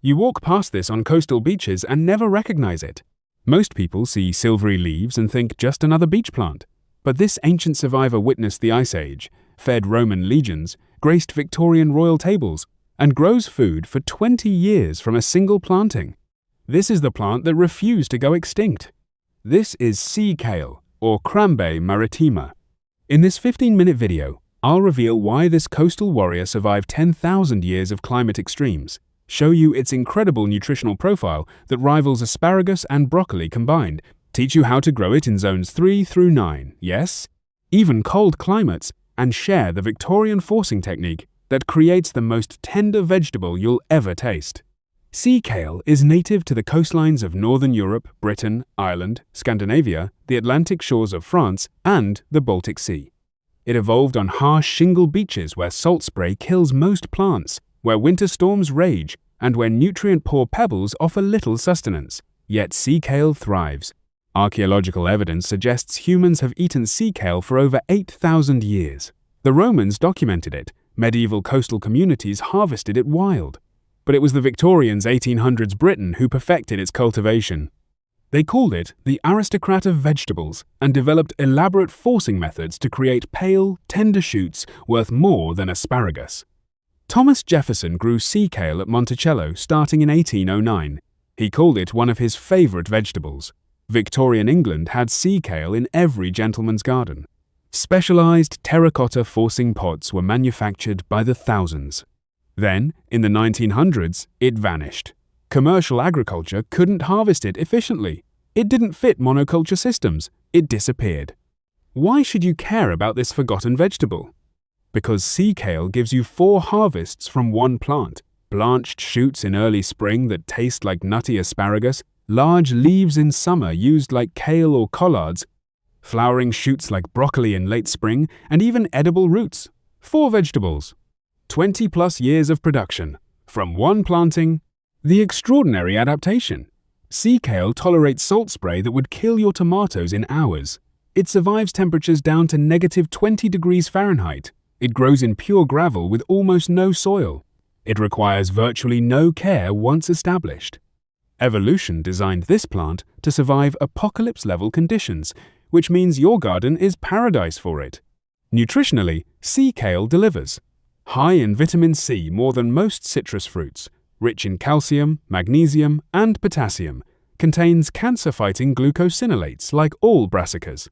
You walk past this on coastal beaches and never recognize it. Most people see silvery leaves and think just another beach plant. But this ancient survivor witnessed the Ice Age, fed Roman legions, graced Victorian royal tables, and grows food for 20 years from a single planting. This is the plant that refused to go extinct. This is sea kale, or Crambe maritima. In this 15-minute video, I'll reveal why this coastal warrior survived 10,000 years of climate extremes, show you its incredible nutritional profile that rivals asparagus and broccoli combined, teach you how to grow it in zones 3 through 9, yes, even cold climates, and share the Victorian forcing technique that creates the most tender vegetable you'll ever taste. Sea kale is native to the coastlines of Northern Europe, Britain, Ireland, Scandinavia, the Atlantic shores of France, and the Baltic Sea. It evolved on harsh shingle beaches where salt spray kills most plants, where winter storms rage, and where nutrient-poor pebbles offer little sustenance. Yet sea kale thrives. Archaeological evidence suggests humans have eaten sea kale for over 8,000 years. The Romans documented it. Medieval coastal communities harvested it wild. But it was the Victorians' 1800s Britain who perfected its cultivation. They called it the aristocrat of vegetables and developed elaborate forcing methods to create pale, tender shoots worth more than asparagus. Thomas Jefferson grew sea kale at Monticello starting in 1809. He called it one of his favorite vegetables. Victorian England had sea kale in every gentleman's garden. Specialized terracotta forcing pots were manufactured by the thousands. Then, in the 1900s, it vanished. Commercial agriculture couldn't harvest it efficiently. It didn't fit monoculture systems. It disappeared. Why should you care about this forgotten vegetable? Because sea kale gives you 4 harvests from one plant: blanched shoots in early spring that taste like nutty asparagus, large leaves in summer used like kale or collards, flowering shoots like broccoli in late spring, and even edible roots. 4 vegetables. 20+ years of production. From one planting. The extraordinary adaptation. Sea kale tolerates salt spray that would kill your tomatoes in hours. It survives temperatures down to -20 degrees Fahrenheit. It grows in pure gravel with almost no soil. It requires virtually no care once established. Evolution designed this plant to survive apocalypse-level conditions, which means your garden is paradise for it. Nutritionally, sea kale delivers. High in vitamin C more than most citrus fruits, rich in calcium, magnesium, and potassium, contains cancer-fighting glucosinolates like all brassicas.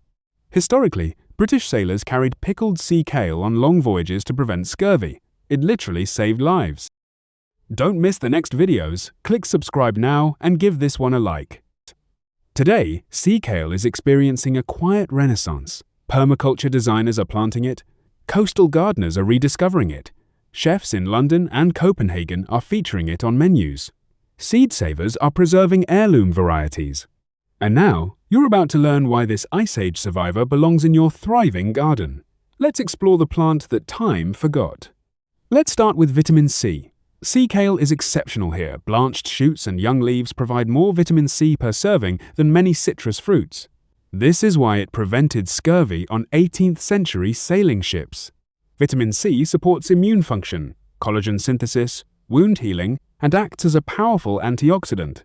Historically, British sailors carried pickled sea kale on long voyages to prevent scurvy. It literally saved lives. Don't miss the next videos. Click subscribe now and give this one a like. Today, sea kale is experiencing a quiet renaissance. Permaculture designers are planting it. Coastal gardeners are rediscovering it. Chefs in London and Copenhagen are featuring it on menus. Seed savers are preserving heirloom varieties. And now, you're about to learn why this Ice Age survivor belongs in your thriving garden. Let's explore the plant that time forgot. Let's start with vitamin C. Sea kale is exceptional here. Blanched shoots and young leaves provide more vitamin C per serving than many citrus fruits. This is why it prevented scurvy on 18th century sailing ships. Vitamin C supports immune function, collagen synthesis, wound healing, and acts as a powerful antioxidant.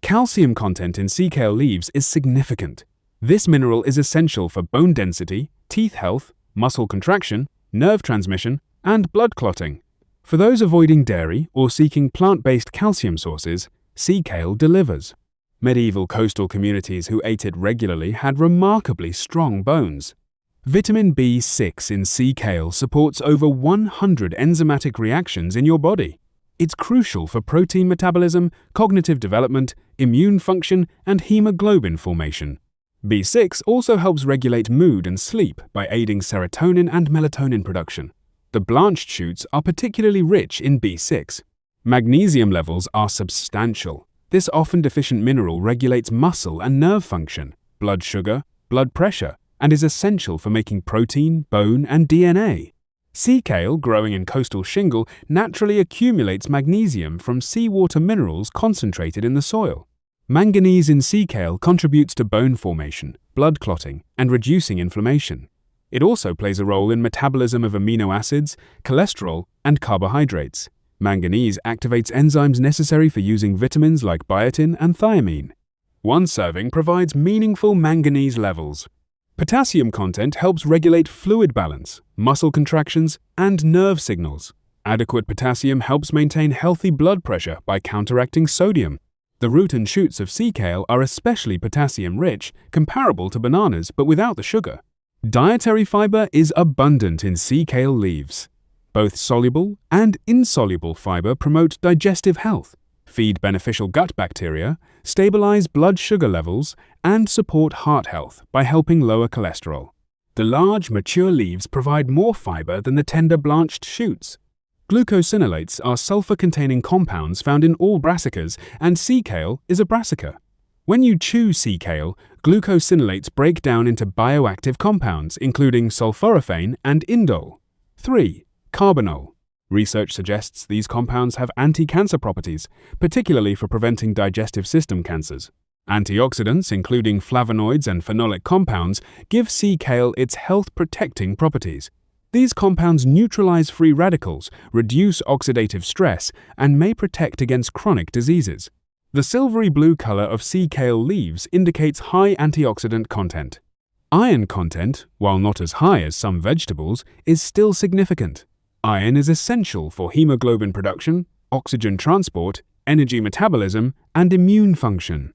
Calcium content in sea kale leaves is significant. This mineral is essential for bone density, teeth health, muscle contraction, nerve transmission, and blood clotting. For those avoiding dairy or seeking plant-based calcium sources, sea kale delivers. Medieval coastal communities who ate it regularly had remarkably strong bones. Vitamin B6 in sea kale supports over 100 enzymatic reactions in your body. It's crucial for protein metabolism, cognitive development, immune function, and hemoglobin formation. B6 also helps regulate mood and sleep by aiding serotonin and melatonin production. The blanched shoots are particularly rich in B6. Magnesium levels are substantial. This often deficient mineral regulates muscle and nerve function, blood sugar, blood pressure, and is essential for making protein, bone, and DNA. Sea kale, growing in coastal shingle, naturally accumulates magnesium from seawater minerals concentrated in the soil. Manganese in sea kale contributes to bone formation, blood clotting, and reducing inflammation. It also plays a role in metabolism of amino acids, cholesterol, and carbohydrates. Manganese activates enzymes necessary for using vitamins like biotin and thiamine. One serving provides meaningful manganese levels. Potassium content helps regulate fluid balance, muscle contractions, and nerve signals. Adequate potassium helps maintain healthy blood pressure by counteracting sodium. The root and shoots of sea kale are especially potassium-rich, comparable to bananas but without the sugar. Dietary fiber is abundant in sea kale leaves. Both soluble and insoluble fiber promote digestive health, feed beneficial gut bacteria, stabilize blood sugar levels, and support heart health by helping lower cholesterol. The large, mature leaves provide more fiber than the tender blanched shoots. Glucosinolates are sulfur-containing compounds found in all brassicas, and sea kale is a brassica. When you chew sea kale, glucosinolates break down into bioactive compounds, including sulforaphane and indole. 3. Carbinol. Research suggests these compounds have anti-cancer properties, particularly for preventing digestive system cancers. Antioxidants, including flavonoids and phenolic compounds, give sea kale its health-protecting properties. These compounds neutralize free radicals, reduce oxidative stress, and may protect against chronic diseases. The silvery blue color of sea kale leaves indicates high antioxidant content. Iron content, while not as high as some vegetables, is still significant. Iron is essential for hemoglobin production, oxygen transport, energy metabolism, and immune function.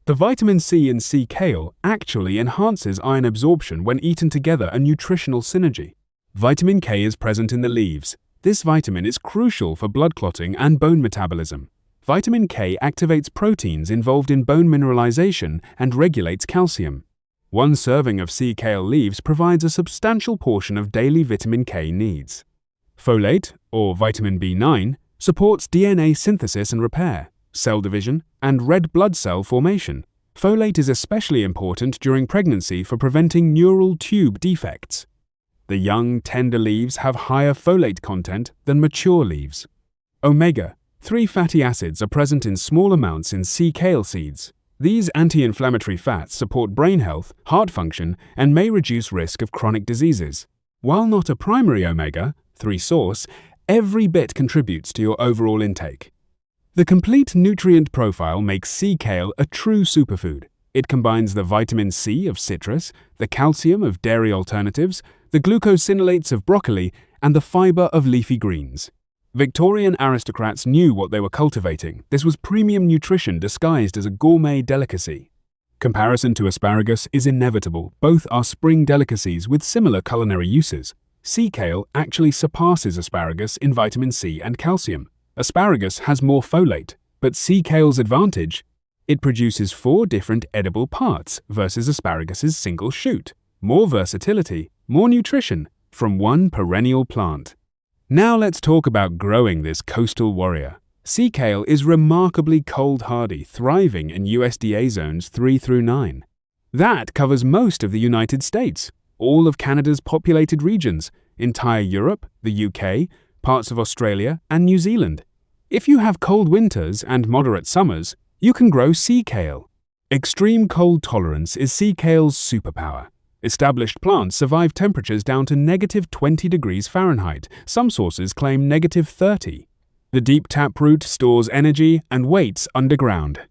The vitamin C in sea kale actually enhances iron absorption when eaten together, a nutritional synergy. Vitamin K is present in the leaves. This vitamin is crucial for blood clotting and bone metabolism. Vitamin K activates proteins involved in bone mineralization and regulates calcium. One serving of sea kale leaves provides a substantial portion of daily vitamin K needs. Folate, or vitamin B9, supports DNA synthesis and repair, cell division, and red blood cell formation. Folate is especially important during pregnancy for preventing neural tube defects. The young, tender leaves have higher folate content than mature leaves. Omega-3 fatty acids are present in small amounts in sea kale seeds. These anti-inflammatory fats support brain health, heart function, and may reduce risk of chronic diseases. While not a primary omega-3 source, every bit contributes to your overall intake. The complete nutrient profile makes sea kale a true superfood. It combines the vitamin C of citrus, the calcium of dairy alternatives, the glucosinolates of broccoli, and the fiber of leafy greens. Victorian aristocrats knew what they were cultivating. This was premium nutrition disguised as a gourmet delicacy. Comparison to asparagus is inevitable. Both are spring delicacies with similar culinary uses. Sea kale actually surpasses asparagus in vitamin C and calcium. Asparagus has more folate, but sea kale's advantage? It produces 4 different edible parts versus asparagus's single shoot. More versatility, more nutrition from one perennial plant. Now let's talk about growing this coastal warrior. Sea kale is remarkably cold-hardy, thriving in USDA zones 3 through 9. That covers most of the United States, all of Canada's populated regions, entire Europe, the UK, parts of Australia, and New Zealand. If you have cold winters and moderate summers, you can grow sea kale. Extreme cold tolerance is sea kale's superpower. Established plants survive temperatures down to -20 degrees Fahrenheit. Some sources claim -30. The deep taproot stores energy and waits underground.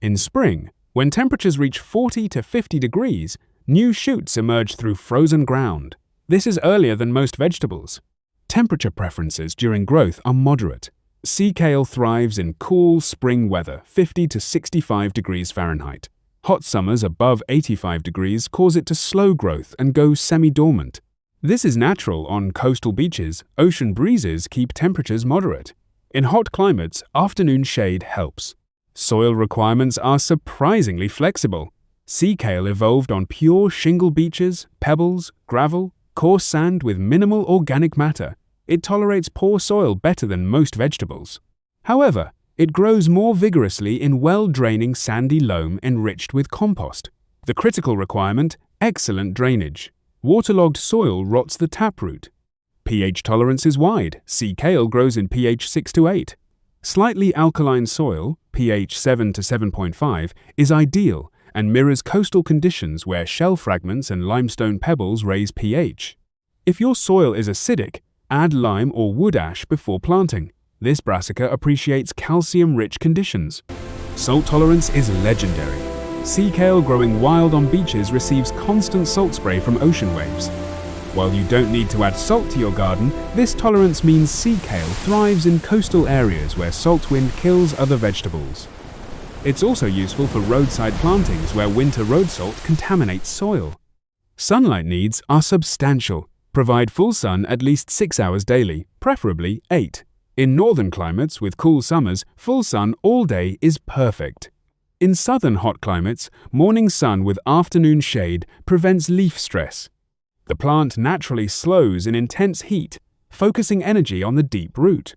In spring, when temperatures reach 40 to 50 degrees, new shoots emerge through frozen ground. This is earlier than most vegetables. Temperature preferences during growth are moderate. Sea kale thrives in cool spring weather, 50 to 65 degrees Fahrenheit. Hot summers above 85 degrees cause it to slow growth and go semi-dormant. This is natural on coastal beaches. Ocean breezes keep temperatures moderate. In hot climates, afternoon shade helps. Soil requirements are surprisingly flexible. Sea kale evolved on pure shingle beaches, pebbles, gravel, coarse sand with minimal organic matter. It tolerates poor soil better than most vegetables. However, it grows more vigorously in well-draining sandy loam enriched with compost. The critical requirement: excellent drainage. Waterlogged soil rots the taproot. pH tolerance is wide. Sea kale grows in pH 6 to 8. Slightly alkaline soil, pH 7 to 7.5, is ideal and mirrors coastal conditions where shell fragments and limestone pebbles raise pH. If your soil is acidic, add lime or wood ash before planting. This brassica appreciates calcium-rich conditions. Salt tolerance is legendary. Sea kale growing wild on beaches receives constant salt spray from ocean waves. While you don't need to add salt to your garden, this tolerance means sea kale thrives in coastal areas where salt wind kills other vegetables. It's also useful for roadside plantings where winter road salt contaminates soil. Sunlight needs are substantial. Provide full sun at least 6 hours daily, preferably 8. In northern climates with cool summers, full sun all day is perfect. In southern hot climates, morning sun with afternoon shade prevents leaf stress. The plant naturally slows in intense heat, focusing energy on the deep root.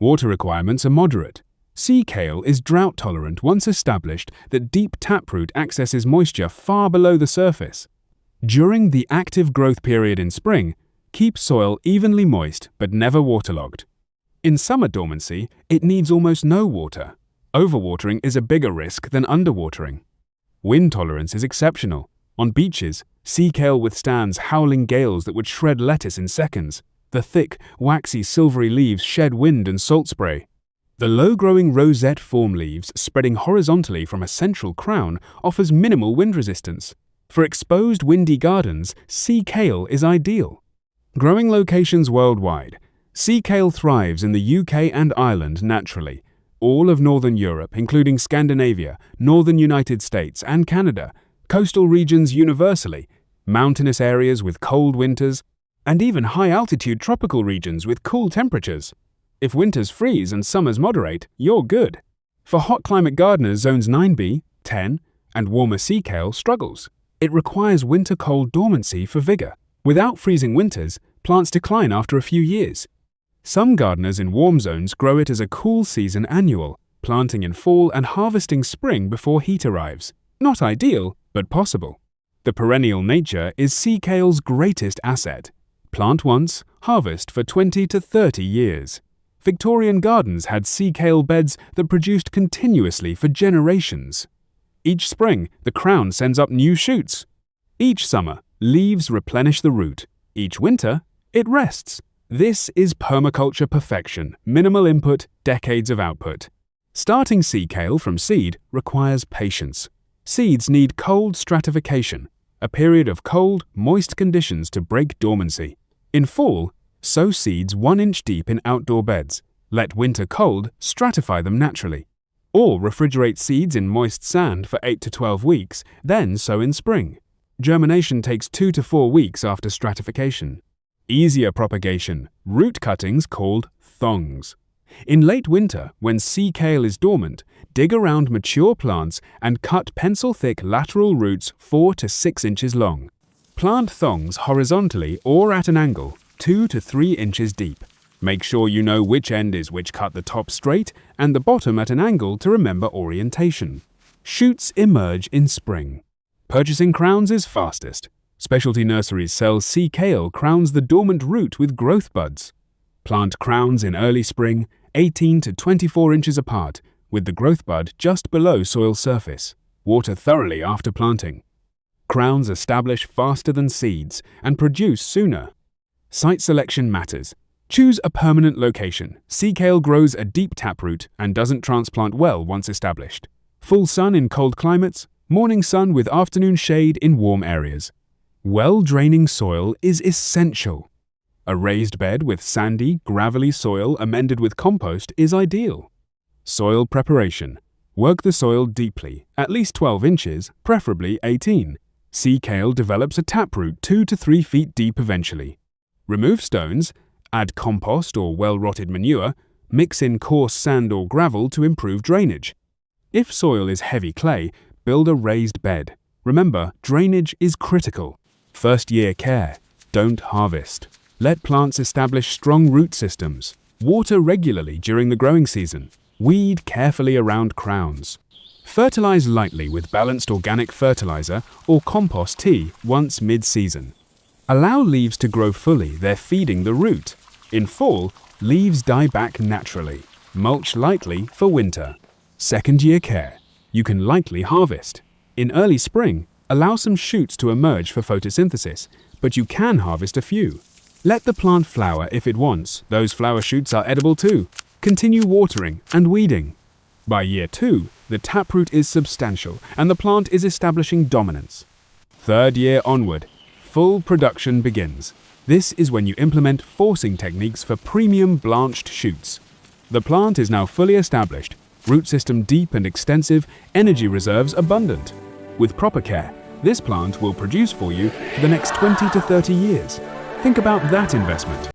Water requirements are moderate. Sea kale is drought tolerant once established that deep taproot accesses moisture far below the surface. During the active growth period in spring, keep soil evenly moist but never waterlogged. In summer dormancy, it needs almost no water. Overwatering is a bigger risk than underwatering. Wind tolerance is exceptional. On beaches, sea kale withstands howling gales that would shred lettuce in seconds. The thick, waxy, silvery leaves shed wind and salt spray. The low-growing rosette form leaves spreading horizontally from a central crown offers minimal wind resistance. For exposed windy gardens, sea kale is ideal. Growing locations worldwide. Sea kale thrives in the UK and Ireland naturally. All of Northern Europe, including Scandinavia, Northern United States and Canada, coastal regions universally, mountainous areas with cold winters, and even high-altitude tropical regions with cool temperatures. If winters freeze and summers moderate, you're good. For hot climate gardeners, zones 9B, 10, and warmer sea kale struggles. It requires winter cold dormancy for vigor. Without freezing winters, plants decline after a few years. Some gardeners in warm zones grow it as a cool season annual, planting in fall and harvesting spring before heat arrives. Not ideal, but possible. The perennial nature is sea kale's greatest asset. Plant once, harvest for 20 to 30 years. Victorian gardens had sea kale beds that produced continuously for generations. Each spring, the crown sends up new shoots. Each summer, leaves replenish the root. Each winter, it rests. This is permaculture perfection, minimal input, decades of output. Starting sea kale from seed requires patience. Seeds need cold stratification, a period of cold, moist conditions to break dormancy. In fall, sow seeds 1 inch deep in outdoor beds. Let winter cold stratify them naturally. Or refrigerate seeds in moist sand for 8 to 12 weeks, then sow in spring. Germination takes 2 to 4 weeks after stratification. Easier propagation, root cuttings called thongs. In late winter, when sea kale is dormant, dig around mature plants and cut pencil-thick lateral roots 4 to 6 inches long. Plant thongs horizontally or at an angle, 2 to 3 inches deep. Make sure you know which end is which. Cut the top straight and the bottom at an angle to remember orientation. Shoots emerge in spring. Purchasing crowns is fastest. Specialty nurseries sell sea kale crowns the dormant root with growth buds. Plant crowns in early spring, 18 to 24 inches apart, with the growth bud just below soil surface. Water thoroughly after planting. Crowns establish faster than seeds and produce sooner. Site selection matters. Choose a permanent location. Sea kale grows a deep taproot and doesn't transplant well once established. Full sun in cold climates, morning sun with afternoon shade in warm areas. Well-draining soil is essential. A raised bed with sandy, gravelly soil amended with compost is ideal. Soil preparation. Work the soil deeply, at least 12 inches, preferably 18. Sea kale develops a taproot 2 to 3 feet deep eventually. Remove stones, add compost or well-rotted manure, mix in coarse sand or gravel to improve drainage. If soil is heavy clay, build a raised bed. Remember, drainage is critical. First-year care. Don't harvest. Let plants establish strong root systems. Water regularly during the growing season. Weed carefully around crowns. Fertilize lightly with balanced organic fertilizer or compost tea once mid-season. Allow leaves to grow fully, they're feeding the root. In fall, leaves die back naturally. Mulch lightly for winter. Second-year care. You can lightly harvest. In early spring, allow some shoots to emerge for photosynthesis, but you can harvest a few. Let the plant flower if it wants. Those flower shoots are edible too. Continue watering and weeding. By year 2, the taproot is substantial and the plant is establishing dominance. 3rd year onward, full production begins. This is when you implement forcing techniques for premium blanched shoots. The plant is now fully established, root system deep and extensive, energy reserves abundant. With proper care, this plant will produce for you for the next 20 to 30 years. Think about that investment.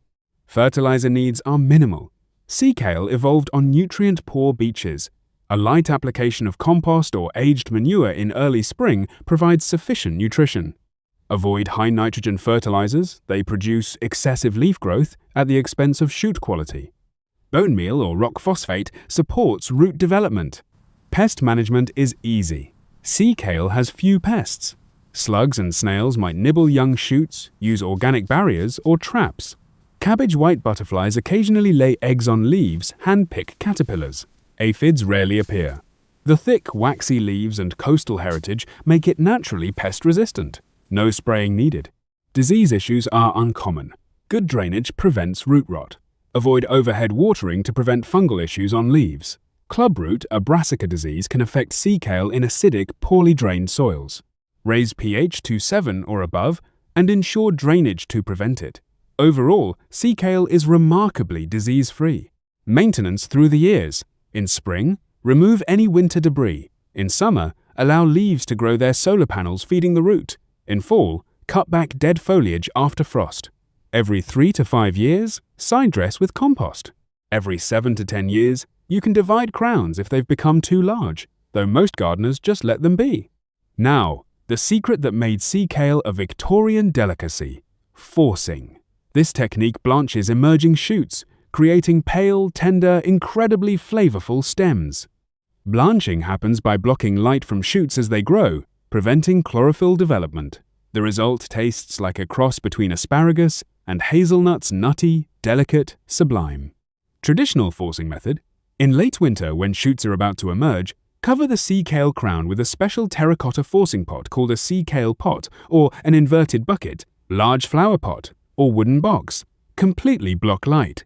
Fertilizer needs are minimal. Sea kale evolved on nutrient-poor beaches. A light application of compost or aged manure in early spring provides sufficient nutrition. Avoid high nitrogen fertilizers, they produce excessive leaf growth at the expense of shoot quality. Bone meal or rock phosphate supports root development. Pest management is easy. Sea kale has few pests. Slugs and snails might nibble young shoots, use organic barriers or traps. Cabbage white butterflies occasionally lay eggs on leaves, hand-pick caterpillars. Aphids rarely appear. The thick, waxy leaves and coastal heritage make it naturally pest-resistant. No spraying needed. Disease issues are uncommon. Good drainage prevents root rot. Avoid overhead watering to prevent fungal issues on leaves. Clubroot, a brassica disease, can affect sea kale in acidic, poorly drained soils. Raise pH to 7 or above and ensure drainage to prevent it. Overall, sea kale is remarkably disease-free. Maintenance through the years. In spring, remove any winter debris. In summer, allow leaves to grow their solar panels feeding the root. In fall, cut back dead foliage after frost. Every 3 to 5 years, side dress with compost. Every 7 to 10 years, you can divide crowns if they've become too large, though most gardeners just let them be. Now, the secret that made sea kale a Victorian delicacy: forcing. This technique blanches emerging shoots, creating pale, tender, incredibly flavorful stems. Blanching happens by blocking light from shoots as they grow, preventing chlorophyll development. The result tastes like a cross between asparagus and hazelnuts, nutty, delicate, sublime. Traditional forcing method. In late winter, when shoots are about to emerge, cover the sea kale crown with a special terracotta forcing pot called a sea kale pot or an inverted bucket, large flower pot, or wooden box. Completely block light.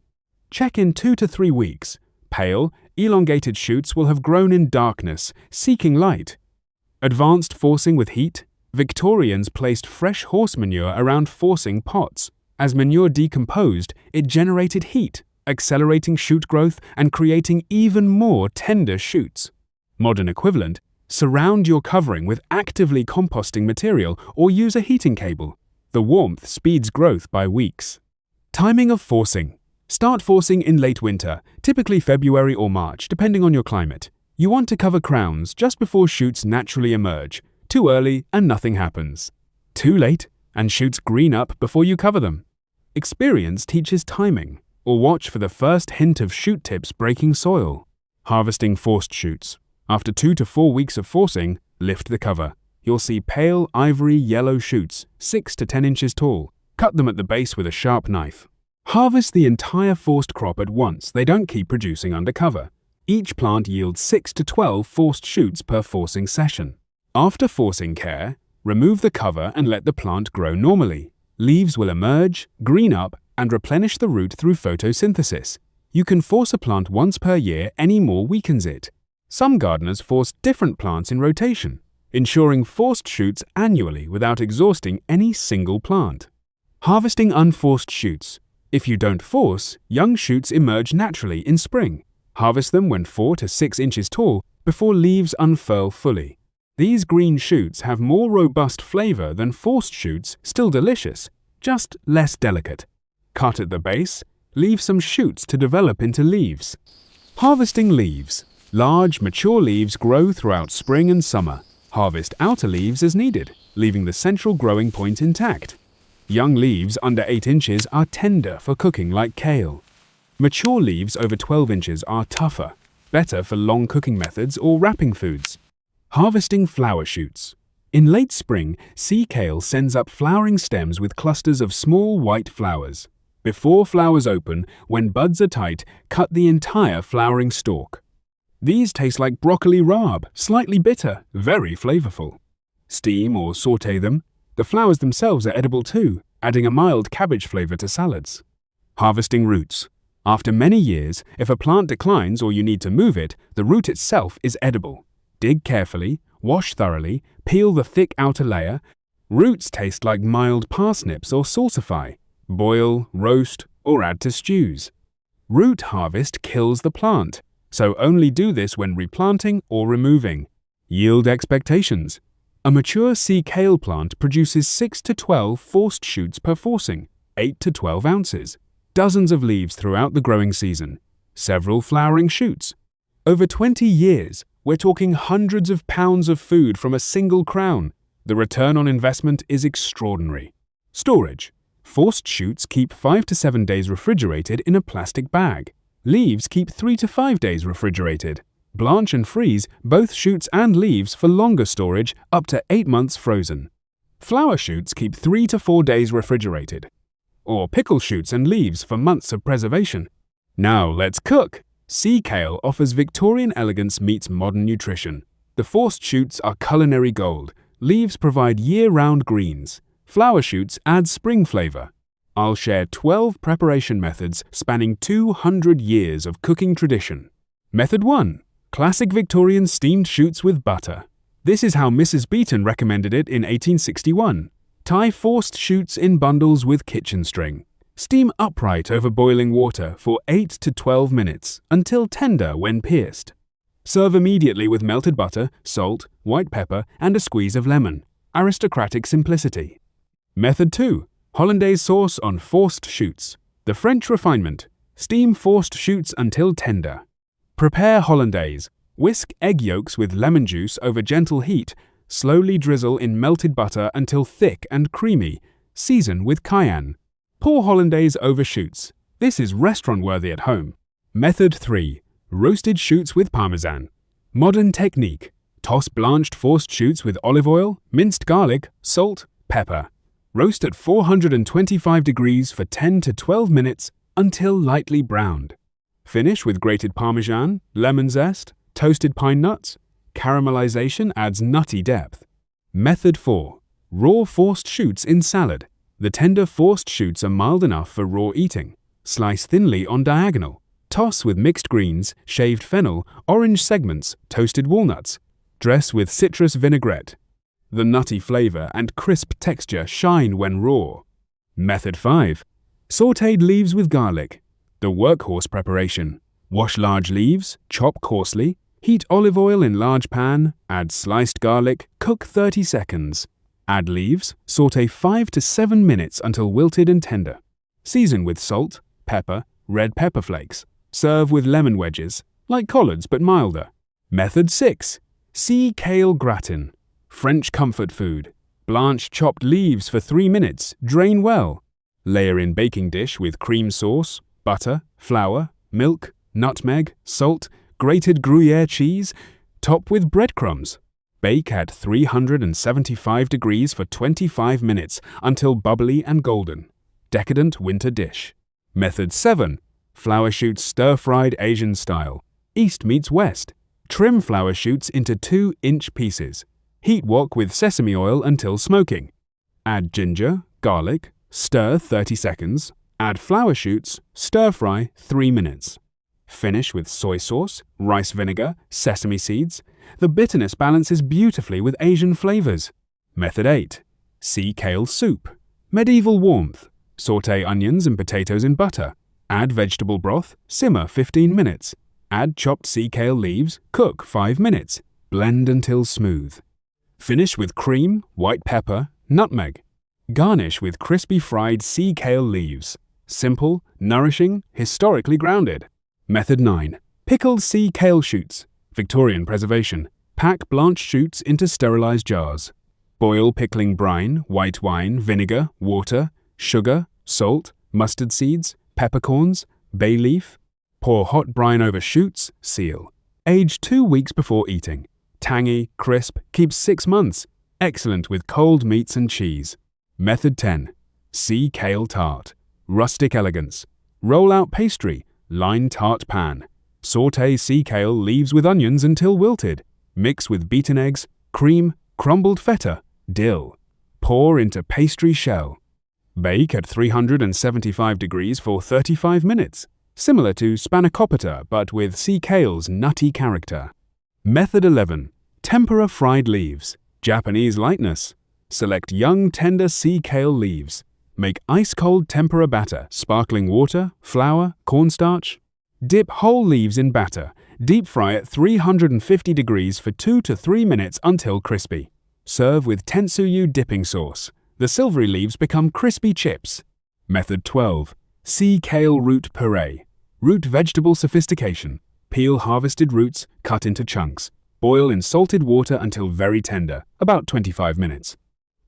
Check in 2 to 3 weeks. Pale, elongated shoots will have grown in darkness, seeking light. Advanced forcing with heat. Victorians placed fresh horse manure around forcing pots. As manure decomposed, it generated heat, accelerating shoot growth and creating even more tender shoots. Modern equivalent, surround your covering with actively composting material or use a heating cable. The warmth speeds growth by weeks. Timing of forcing. Start forcing in late winter, typically February or March, depending on your climate. You want to cover crowns just before shoots naturally emerge. Too early and nothing happens. Too late and shoots green up before you cover them. Experience teaches timing, or watch for the first hint of shoot tips breaking soil. Harvesting forced shoots. After 2 to 4 weeks of forcing, lift the cover. You'll see pale ivory yellow shoots, 6 to 10 inches tall. Cut them at the base with a sharp knife. Harvest the entire forced crop at once. They don't keep producing under cover. Each plant yields 6 to 12 forced shoots per forcing session. After forcing care, remove the cover and let the plant grow normally. Leaves will emerge, green up, and replenish the root through photosynthesis. You can force a plant once per year, any more weakens it. Some gardeners force different plants in rotation, ensuring forced shoots annually without exhausting any single plant. Harvesting unforced shoots. If you don't force, young shoots emerge naturally in spring. Harvest them when 4 to 6 inches tall before leaves unfurl fully. These green shoots have more robust flavor than forced shoots, still delicious, just less delicate. Cut at the base, leave some shoots to develop into leaves. Harvesting leaves. Large, mature leaves grow throughout spring and summer. Harvest outer leaves as needed, leaving the central growing point intact. Young leaves under 8 inches are tender for cooking like kale. Mature leaves over 12 inches are tougher, better for long cooking methods or wrapping foods. Harvesting flower shoots. In late spring, sea kale sends up flowering stems with clusters of small white flowers. Before flowers open, when buds are tight, cut the entire flowering stalk. These taste like broccoli rabe, slightly bitter, very flavorful. Steam or sauté them. The flowers themselves are edible too, adding a mild cabbage flavor to salads. Harvesting roots. After many years, if a plant declines or you need to move it, the root itself is edible. Dig carefully, wash thoroughly, peel the thick outer layer. Roots taste like mild parsnips or salsify. Boil, roast, or add to stews. Root harvest kills the plant, so only do this when replanting or removing. Yield expectations. A mature sea kale plant produces 6 to 12 forced shoots per forcing, 8 to 12 ounces. Dozens of leaves throughout the growing season. Several flowering shoots. Over 20 years, we're talking hundreds of pounds of food from a single crown. The return on investment is extraordinary. Storage. Forced shoots keep 5 to 7 days refrigerated in a plastic bag. Leaves keep 3 to 5 days refrigerated. Blanch and freeze both shoots and leaves for longer storage, up to 8 months frozen. Flower shoots keep 3 to 4 days refrigerated. Or pickle shoots and leaves for months of preservation. Now let's cook! Sea kale offers Victorian elegance meets modern nutrition. The forced shoots are culinary gold. Leaves provide year-round greens. Flower shoots add spring flavor. I'll share 12 preparation methods spanning 200 years of cooking tradition. Method 1. Classic Victorian steamed shoots with butter. This is how Mrs. Beeton recommended it in 1861. Tie forced shoots in bundles with kitchen string. Steam upright over boiling water for 8 to 12 minutes until tender when pierced. Serve immediately with melted butter, salt, white pepper, and a squeeze of lemon. Aristocratic simplicity. Method 2. Hollandaise sauce on forced shoots. The French refinement. Steam forced shoots until tender. Prepare hollandaise. Whisk egg yolks with lemon juice over gentle heat. Slowly drizzle in melted butter until thick and creamy. Season with cayenne. Pour hollandaise over shoots. This is restaurant-worthy at home. Method 3. Roasted shoots with Parmesan. Modern technique. Toss blanched forced shoots with olive oil, minced garlic, salt, pepper. Roast at 425 degrees for 10 to 12 minutes until lightly browned. Finish with grated Parmesan, lemon zest, toasted pine nuts. Caramelization adds nutty depth. Method 4. Raw forced shoots in salad. The tender forced shoots are mild enough for raw eating. Slice thinly on diagonal. Toss with mixed greens, shaved fennel, orange segments, toasted walnuts. Dress with citrus vinaigrette. The nutty flavor and crisp texture shine when raw. Method 5. Sautéed leaves with garlic. The workhorse preparation. Wash large leaves, chop coarsely. Heat olive oil in large pan, add sliced garlic, cook 30 seconds. Add leaves, sauté 5 to 7 minutes until wilted and tender. Season with salt, pepper, red pepper flakes. Serve with lemon wedges, like collards but milder. Method 6. Sea kale gratin. French comfort food. Blanch chopped leaves for 3 minutes, drain well. Layer in baking dish with cream sauce, butter, flour, milk, nutmeg, salt, grated Gruyere cheese, top with breadcrumbs. Bake at 375 degrees for 25 minutes until bubbly and golden. Decadent winter dish. Method 7. Flower shoots stir-fried Asian style. East meets West. Trim flower shoots into 2-inch pieces. Heat wok with sesame oil until smoking. Add ginger, garlic, stir 30 seconds. Add flower shoots, stir-fry 3 minutes. Finish with soy sauce, rice vinegar, sesame seeds. The bitterness balances beautifully with Asian flavors. Method 8. Sea kale soup. Medieval warmth. Sauté onions and potatoes in butter. Add vegetable broth, simmer 15 minutes. Add chopped sea kale leaves, cook 5 minutes. Blend until smooth. Finish with cream, white pepper, nutmeg. Garnish with crispy fried sea kale leaves. Simple, nourishing, historically grounded. Method 9. Pickled sea kale shoots. Victorian preservation. Pack blanched shoots into sterilized jars. Boil pickling brine, white wine, vinegar, water, sugar, salt, mustard seeds, peppercorns, bay leaf. Pour hot brine over shoots, seal. Age 2 weeks before eating. Tangy, crisp, keeps 6 months. Excellent with cold meats and cheese. Method 10. Sea kale tart. Rustic elegance. Roll out pastry. Line tart pan. Sauté sea kale leaves with onions until wilted. Mix with beaten eggs, cream, crumbled feta, dill. Pour into pastry shell. Bake at 375 degrees for 35 minutes. similar to spanakopita but with sea kale's nutty character. Method 11. Tempura fried leaves. Japanese lightness. Select young, tender sea kale leaves. Make ice-cold tempura batter, sparkling water, flour, cornstarch. Dip whole leaves in batter. Deep fry at 350 degrees for 2 to 3 minutes until crispy. Serve with tensuyu dipping sauce. The silvery leaves become crispy chips. Method 12. Sea kale root puree. Root vegetable sophistication. Peel harvested roots, cut into chunks. Boil in salted water until very tender, about 25 minutes.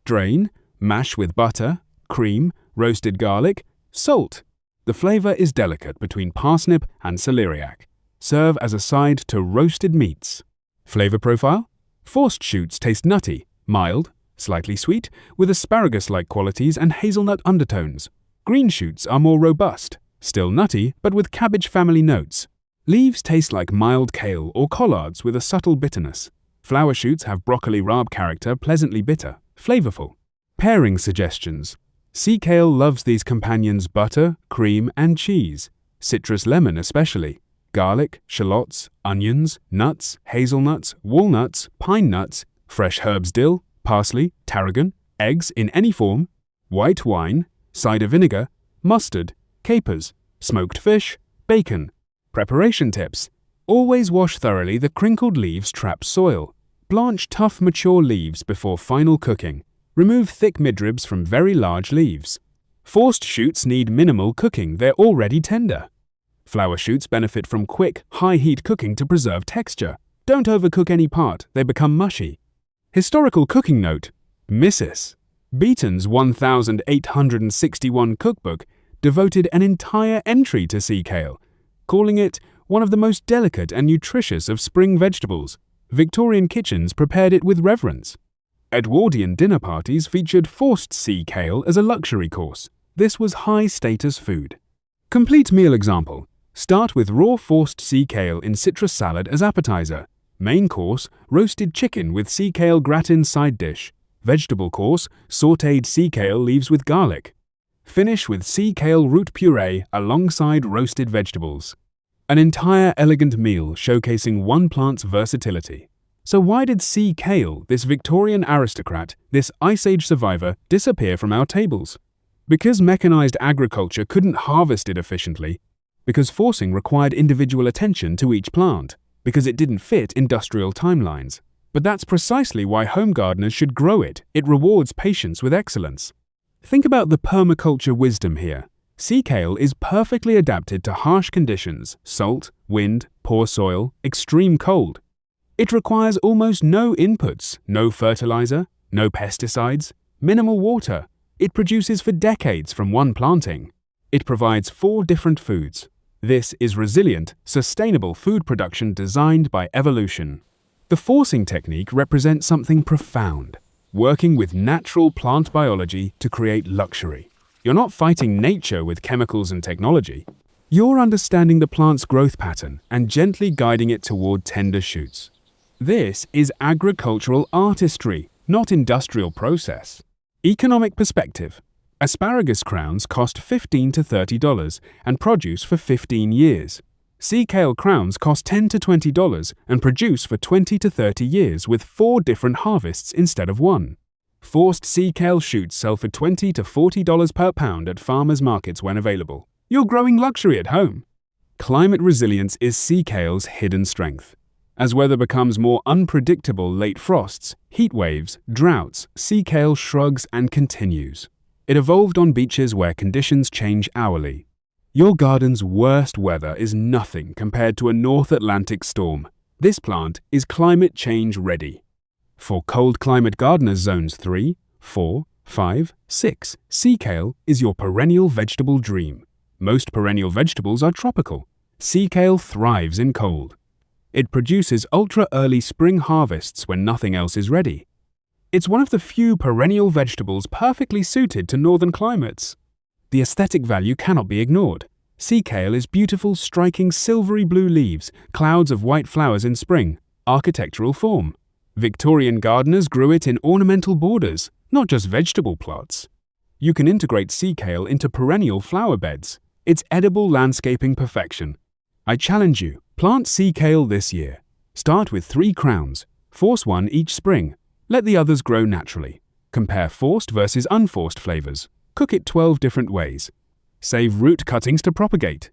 Drain, mash with butter, cream, roasted garlic, salt. The flavor is delicate between parsnip and celeriac. Serve as a side to roasted meats. Flavor profile? Forced shoots taste nutty, mild, slightly sweet, with asparagus-like qualities and hazelnut undertones. Green shoots are more robust, still nutty, but with cabbage family notes. Leaves taste like mild kale or collards with a subtle bitterness. Flower shoots have broccoli rabe character, pleasantly bitter, flavorful. Pairing suggestions. Sea kale loves these companions butter, cream, and cheese. Citrus lemon especially. Garlic, shallots, onions, nuts, hazelnuts, walnuts, pine nuts, fresh herbs dill, parsley, tarragon, eggs in any form, white wine, cider vinegar, mustard, capers, smoked fish, bacon. Preparation tips. Always wash thoroughly the crinkled leaves trap soil. Blanch tough mature leaves before final cooking. Remove thick midribs from very large leaves. Forced shoots need minimal cooking, they're already tender. Flower shoots benefit from quick, high-heat cooking to preserve texture. Don't overcook any part, they become mushy. Historical cooking note. Mrs. Beeton's 1861 cookbook devoted an entire entry to sea kale, calling it one of the most delicate and nutritious of spring vegetables. Victorian kitchens prepared it with reverence. Edwardian dinner parties featured forced sea kale as a luxury course. This was high-status food. Complete meal example. Start with raw forced sea kale in citrus salad as appetizer. Main course, roasted chicken with sea kale gratin side dish. Vegetable course, sautéed sea kale leaves with garlic. Finish with sea kale root puree alongside roasted vegetables. An entire elegant meal showcasing one plant's versatility. So why did sea kale, this Victorian aristocrat, this Ice Age survivor, disappear from our tables? Because mechanized agriculture couldn't harvest it efficiently. Because forcing required individual attention to each plant. Because it didn't fit industrial timelines. But that's precisely why home gardeners should grow it. It rewards patience with excellence. Think about the permaculture wisdom here. Sea kale is perfectly adapted to harsh conditions, salt, wind, poor soil, extreme cold. It requires almost no inputs, no fertilizer, no pesticides, minimal water. It produces for decades from one planting. It provides 4 different foods. This is resilient, sustainable food production designed by evolution. The forcing technique represents something profound. Working with natural plant biology to create luxury. You're not fighting nature with chemicals and technology. You're understanding the plant's growth pattern and gently guiding it toward tender shoots. This is agricultural artistry, not industrial process. Economic perspective. Asparagus crowns cost $15 to $30 and produce for 15 years. Sea kale crowns cost $10 to $20 and produce for 20 to 30 years with 4 different harvests instead of 1. Forced sea kale shoots sell for $20 to $40 per pound at farmers markets when available. You're growing luxury at home. Climate resilience is sea kale's hidden strength. As weather becomes more unpredictable, late frosts, heat waves, droughts, sea kale shrugs and continues. It evolved on beaches where conditions change hourly. Your garden's worst weather is nothing compared to a North Atlantic storm. This plant is climate change ready. For cold climate gardeners zones 3, 4, 5, 6, sea kale is your perennial vegetable dream. Most perennial vegetables are tropical. Sea kale thrives in cold. It produces ultra-early spring harvests when nothing else is ready. It's one of the few perennial vegetables perfectly suited to northern climates. The aesthetic value cannot be ignored. Sea kale is beautiful, striking silvery blue leaves, clouds of white flowers in spring, architectural form. Victorian gardeners grew it in ornamental borders, not just vegetable plots. You can integrate sea kale into perennial flower beds. It's edible landscaping perfection. I challenge you, plant sea kale this year. Start with 3 crowns. Force one each spring. Let the others grow naturally. Compare forced versus unforced flavors. Cook it 12 different ways. Save root cuttings to propagate.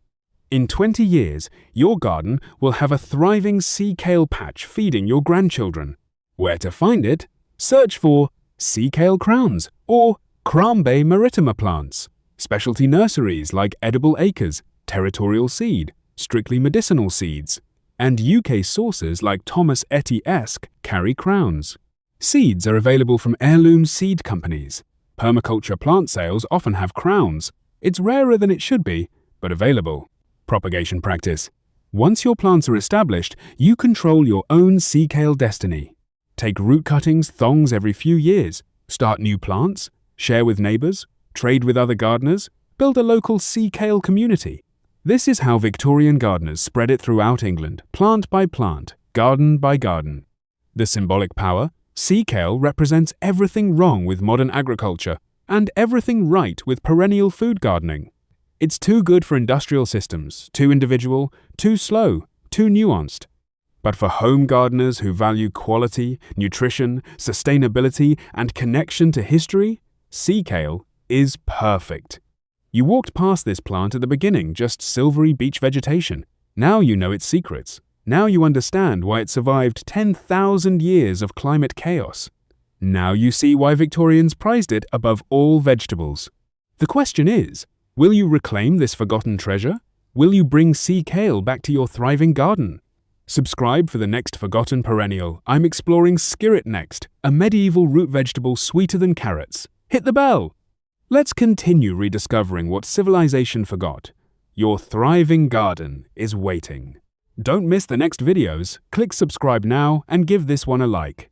In 20 years, your garden will have a thriving sea kale patch feeding your grandchildren. Where to find it? Search for sea kale crowns or Crambe Maritima plants. Specialty nurseries like Edible Acres, Territorial Seed, Strictly Medicinal Seeds, and UK sources like Thomas Etty-esque carry crowns. Seeds are available from heirloom seed companies. Permaculture plant sales often have crowns. It's rarer than it should be, but available. Propagation practice. Once your plants are established, you control your own sea kale destiny. Take root cuttings, thongs every few years. Start new plants. Share with neighbors. Trade with other gardeners. Build a local sea kale community. This is how Victorian gardeners spread it throughout England, plant by plant, garden by garden. The symbolic power. Sea kale represents everything wrong with modern agriculture and everything right with perennial food gardening. It's too good for industrial systems, too individual, too slow, too nuanced. But for home gardeners who value quality, nutrition, sustainability, and connection to history, sea kale is perfect. You walked past this plant at the beginning, just silvery beach vegetation. Now you know its secrets. Now you understand why it survived 10,000 years of climate chaos. Now you see why Victorians prized it above all vegetables. The question is, will you reclaim this forgotten treasure? Will you bring sea kale back to your thriving garden? Subscribe for the next forgotten perennial. I'm exploring skirret next, a medieval root vegetable sweeter than carrots. Hit the bell! Let's continue rediscovering what civilization forgot. Your thriving garden is waiting. Don't miss the next videos. Click subscribe now and give this one a like.